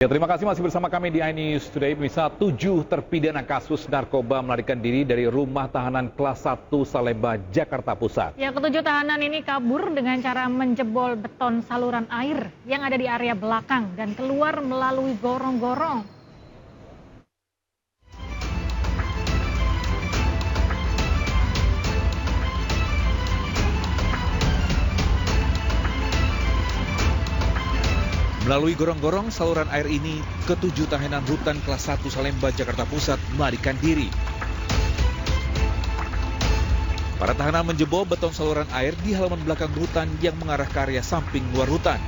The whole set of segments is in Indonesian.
Ya, terima kasih masih bersama kami di iNews Today. Pemirsa, 7 terpidana kasus narkoba melarikan diri dari rumah tahanan kelas 1 Salemba, Jakarta Pusat. Ya, ketujuh tahanan ini kabur dengan cara menjebol beton saluran air yang ada di area belakang dan keluar melalui gorong-gorong. Melalui gorong-gorong saluran air ini, ketujuh tahanan rutan kelas 1 Salemba, Jakarta Pusat melarikan diri. Para tahanan menjebol beton saluran air di halaman belakang rutan yang mengarah ke area samping luar rutan.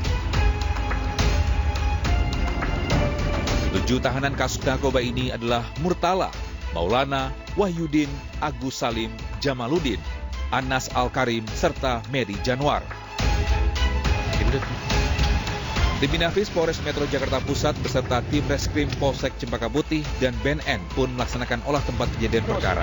Ketujuh tahanan kasus narkoba ini adalah Murtala, Maulana, Wahyudin, Agus Salim, Jamaluddin, Anas Al-Karim, serta Mary Januar. Tim Inafis Polres Metro Jakarta Pusat beserta tim Reskrim Polsek Cempaka Putih dan BNN pun melaksanakan olah tempat kejadian perkara.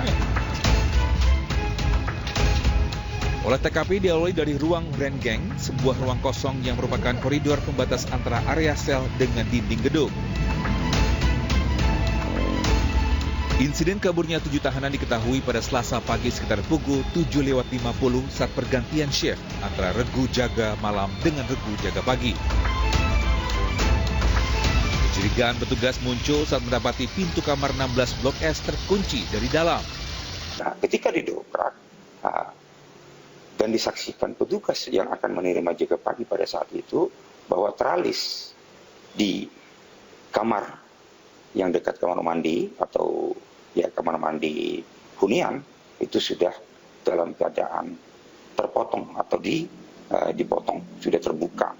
Olah TKP diawali dari ruang Grand Gang, sebuah ruang kosong yang merupakan koridor pembatas antara area sel dengan dinding gedung. Insiden kaburnya 7 tahanan diketahui pada Selasa pagi sekitar pukul 7.50 saat pergantian shift antara regu jaga malam dengan regu jaga pagi. Kecurigaan petugas muncul saat mendapati pintu kamar 16 Blok S terkunci dari dalam. Nah, ketika didobrak dan disaksikan petugas yang akan menerima jaga pagi pada saat itu bahwa teralis di kamar yang dekat kamar mandi atau kamar mandi hunian itu sudah dalam keadaan terpotong atau dipotong, sudah terbuka.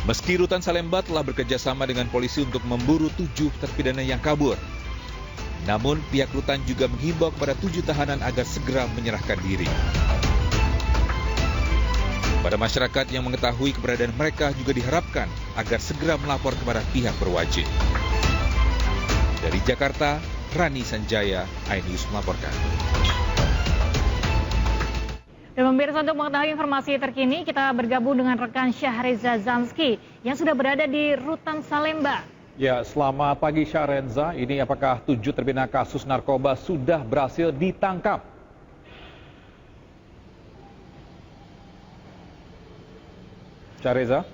Meski rutan Salemba telah bekerjasama dengan polisi untuk memburu 7 terpidana yang kabur, namun pihak rutan juga menghimbau kepada 7 tahanan agar segera menyerahkan diri. Pada masyarakat yang mengetahui keberadaan mereka juga diharapkan agar segera melapor kepada pihak berwajib. Dari Jakarta, Rani Sanjaya, iNews melaporkan. Dan pemirsa, untuk mengetahui informasi terkini, kita bergabung dengan rekan Syahriza Zanski yang sudah berada di rutan Salemba. Ya, selamat pagi Syahriza. Ini apakah 7 terpidana kasus narkoba sudah berhasil ditangkap? Syahriza?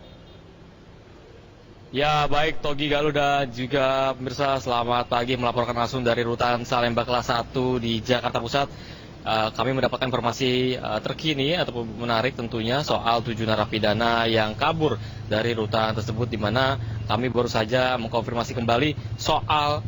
Ya, baik Togi Galuh dan juga pemirsa, selamat pagi, melaporkan langsung dari rutan Salemba kelas 1 di Jakarta Pusat. Kami mendapatkan informasi terkini ataupun menarik tentunya soal 7 narapidana yang kabur dari rutan tersebut, di mana kami baru saja mengkonfirmasi kembali soal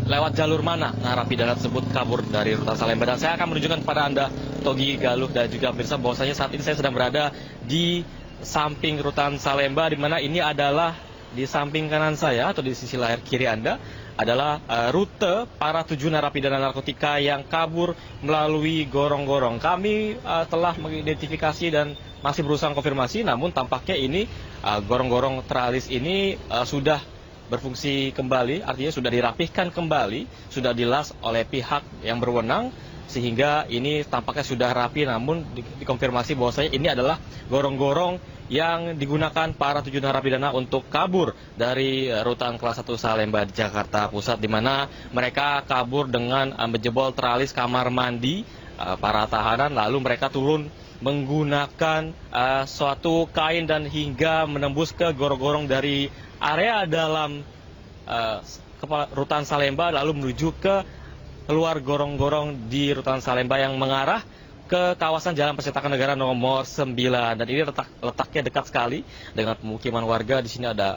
lewat jalur mana narapidana tersebut kabur dari rutan Salemba. Dan saya akan menunjukkan kepada Anda, Togi Galuh dan juga pemirsa, bahwasanya saat ini saya sedang berada di samping rutan Salemba, di mana ini adalah di samping kanan saya atau di sisi layar kiri Anda adalah rute para 7 narapidana narkotika yang kabur melalui gorong-gorong. Kami telah mengidentifikasi dan masih berusaha konfirmasi, namun tampaknya ini gorong-gorong teralis ini sudah berfungsi kembali, artinya sudah dirapihkan kembali, sudah dilas oleh pihak yang berwenang, sehingga ini tampaknya sudah rapi. Namun dikonfirmasi bahwasanya ini adalah gorong-gorong yang digunakan para 7 narapidana untuk kabur dari rutan kelas 1 Salemba di Jakarta Pusat, di mana mereka kabur dengan menjebol teralis kamar mandi para tahanan, lalu mereka turun menggunakan suatu kain dan hingga menembus ke gorong-gorong dari area dalam rutan Salemba, lalu menuju ke keluar gorong-gorong di rutan Salemba yang mengarah ke kawasan Jalan Percetakan Negara nomor 9, dan ini letaknya dekat sekali dengan pemukiman warga. Di sini ada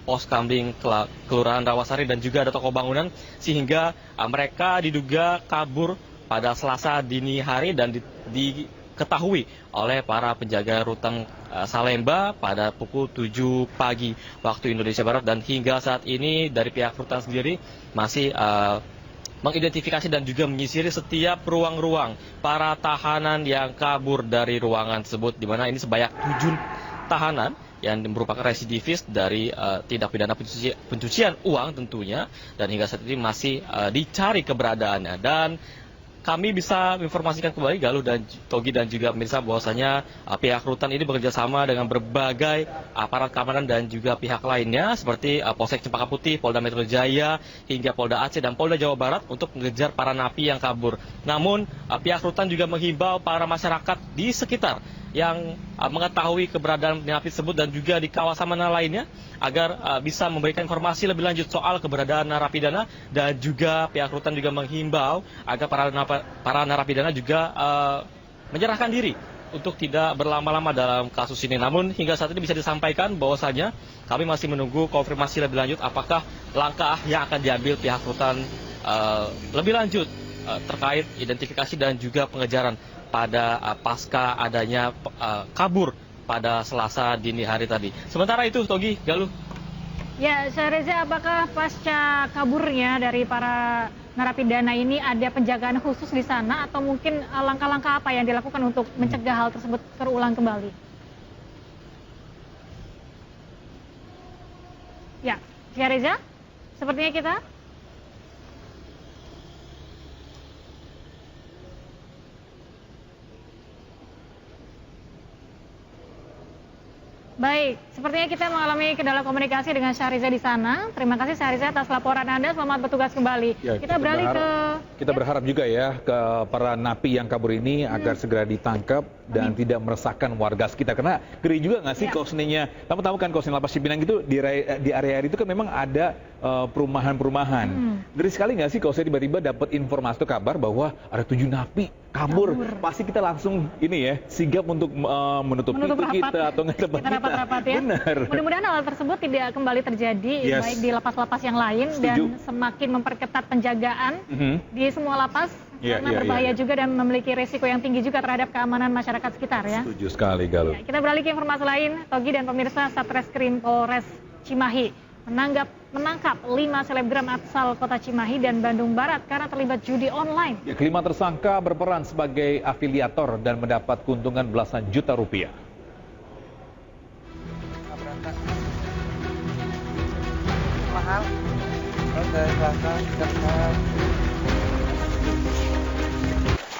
pos kambing Kelurahan Rawasari dan juga ada toko bangunan, sehingga mereka diduga kabur pada Selasa dini hari dan diketahui oleh para penjaga rutan Salemba pada pukul 7 pagi waktu Indonesia Barat. Dan hingga saat ini dari pihak rutan sendiri masih mengidentifikasi dan juga menyisiri setiap ruang-ruang para tahanan yang kabur dari ruangan tersebut, di mana ini sebanyak 7 tahanan yang merupakan residivis dari tindak pidana pencucian uang tentunya, dan hingga saat ini masih dicari keberadaannya. Dan kami bisa informasikan kembali Galuh dan Togi dan juga pemirsa bahwasanya pihak rutan ini bekerja sama dengan berbagai aparat keamanan dan juga pihak lainnya seperti Polsek Cempaka Putih, Polda Metro Jaya, hingga Polda Aceh dan Polda Jawa Barat untuk mengejar para napi yang kabur. Namun pihak rutan juga menghimbau para masyarakat di sekitar yang mengetahui keberadaan napi tersebut dan juga di kawasan mana lainnya agar bisa memberikan informasi lebih lanjut soal keberadaan narapidana, dan juga pihak rutan juga menghimbau agar para narapidana juga menyerahkan diri untuk tidak berlama-lama dalam kasus ini. Namun hingga saat ini bisa disampaikan bahwasanya kami masih menunggu konfirmasi lebih lanjut apakah langkah yang akan diambil pihak rutan lebih lanjut terkait identifikasi dan juga pengejaran pada pasca adanya kabur pada Selasa dini hari tadi. Sementara itu, Togi, Galuh. Ya, Syahreza, apakah pasca kaburnya dari para narapidana ini ada penjagaan khusus di sana atau mungkin langkah-langkah apa yang dilakukan untuk mencegah hal tersebut terulang kembali? Ya, Syahreza, sepertinya kita baik, sepertinya kita mengalami kendala komunikasi dengan Syahreza di sana. Terima kasih Syahreza atas laporan Anda, selamat bertugas kembali. Ya, kita beralih kita berharap juga ya ke para napi yang kabur ini agar segera ditangkap dan tidak meresahkan warga sekitar. Karena ngeri juga nggak sih kalau seandainya, kamu tahu kan kalau Lapas Cipinang itu di area itu kan memang ada perumahan-perumahan. Ngeri sekali nggak sih kalau saya tiba-tiba dapat informasi atau kabar bahwa ada 7 napi kabur. Pasti kita langsung ini ya, sigap untuk menutup pintu kita atau nggak tempat kita. Rapat ya. Benar. Mudah-mudahan hal tersebut tidak kembali terjadi baik di lapas-lapas yang lain. Setuju. Dan semakin memperketat penjagaan di semua lapas karena berbahaya juga dan memiliki resiko yang tinggi juga terhadap keamanan masyarakat sekitar ya. Setuju sekali, Galuh. Ya, kita beralih ke informasi lain, Togi dan pemirsa. Satreskrim Polres Cimahi menangkap 5 selebgram asal kota Cimahi dan Bandung Barat karena terlibat judi online. Ya, kelima tersangka berperan sebagai afiliator dan mendapat keuntungan belasan juta rupiah.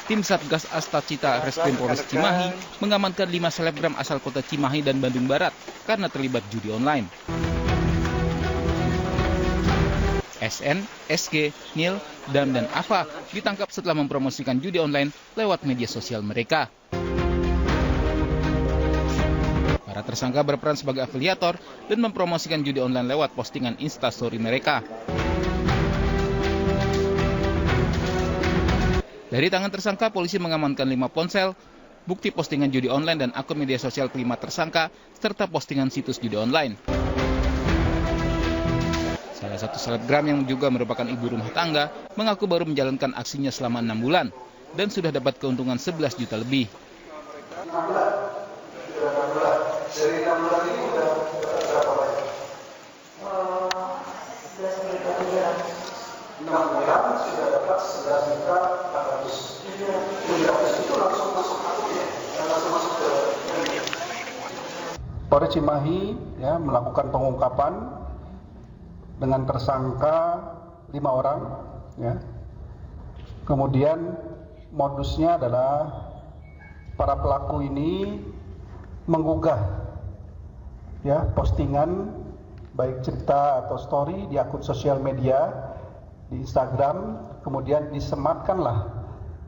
Tim Satgas Astacita Reskrim Polres Cimahi mengamankan 5 selebgram asal kota Cimahi dan Bandung Barat karena terlibat judi online. SN, SG, Nil, Dam, dan Ava ditangkap setelah mempromosikan judi online lewat media sosial mereka. Para tersangka berperan sebagai afiliator dan mempromosikan judi online lewat postingan Instastory mereka. Dari tangan tersangka, polisi mengamankan 5 ponsel, bukti postingan judi online dan akun media sosial kelima tersangka, serta postingan situs judi online. Salah satu selebgram yang juga merupakan ibu rumah tangga mengaku baru menjalankan aksinya selama 6 bulan dan sudah dapat keuntungan 11 juta lebih. Dari 6 bulan ini udah berapa banyak? 6 bulan sudah dapat 11 juta 400. 700 itu langsung masuk akunnya, langsung masuk ke Polres Cimahi ya, melakukan pengungkapan dengan tersangka 5 orang ya. Kemudian modusnya adalah para pelaku ini menggugah ya postingan baik cerita atau story di akun sosial media di Instagram, kemudian disematkanlah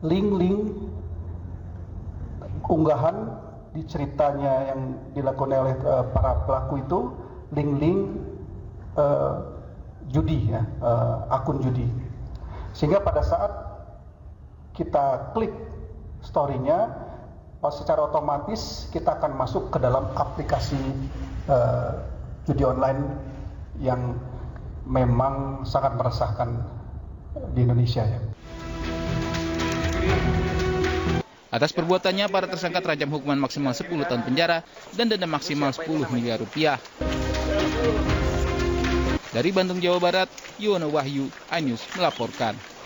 link-link unggahan di ceritanya yang dilakukan oleh para pelaku itu, link-link judi ya, akun judi, sehingga pada saat kita klik story-nya secara otomatis kita akan masuk ke dalam aplikasi judi online yang memang sangat meresahkan di Indonesia ya. Atas perbuatannya, para tersangka terancam hukuman maksimal 10 tahun penjara dan denda maksimal 10 miliar rupiah. Dari Bandung, Jawa Barat, Yono Wahyu, iNews melaporkan.